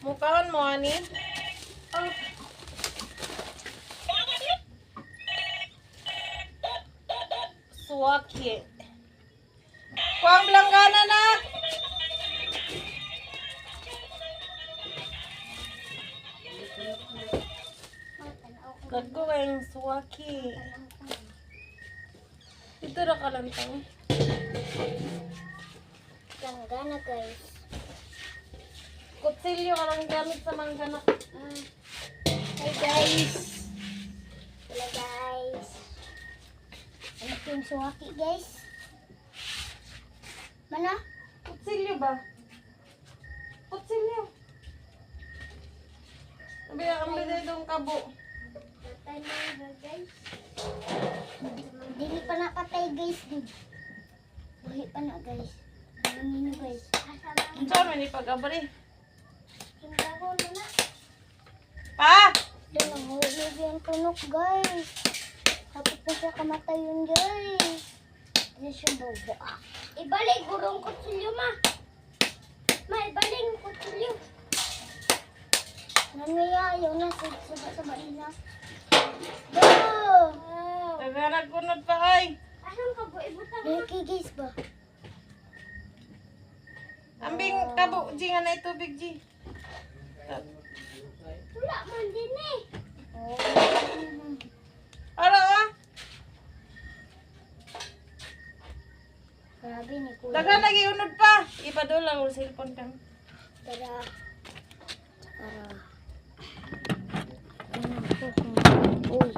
Mukhaon mo, ani? Oh. Suwaki. Kuang belanggana na. Gago kayong suwaki. Ito na kalantang. Langgana guys. Kutsilyo ka lang gamit sa mangganak. Hi guys. Hello guys. Ano po yung suwaki guys? Mana? Kutsilyo ba? Kutsilyo. Sabi ang biday doong kabo. Patay na yun guys. Dili pa napatay guys. Buhi pa na guys. Ano guys? Ang saan ni pag-abari? Hinggago na na. Pa! Doon ang hulog yung tunok guys. Kapit na siya kamatay yun guys. Ano siya bobo ah. Ibalik gurong kutsilyo ma. Ma, ibalik yung kutsilyo. Nangayayaw na sa baina. Go! Naghanag-kunod pa ay. Asan ka po? Ibutang na. Nakikigis ba? Ambing kabo, G nga na itubig, G. Wala man din eh. Ara ah. Grabe ni kuya. Daga lagi unod pa. Ipadol lang ang cellphone kang. Tara. Tara. Uy.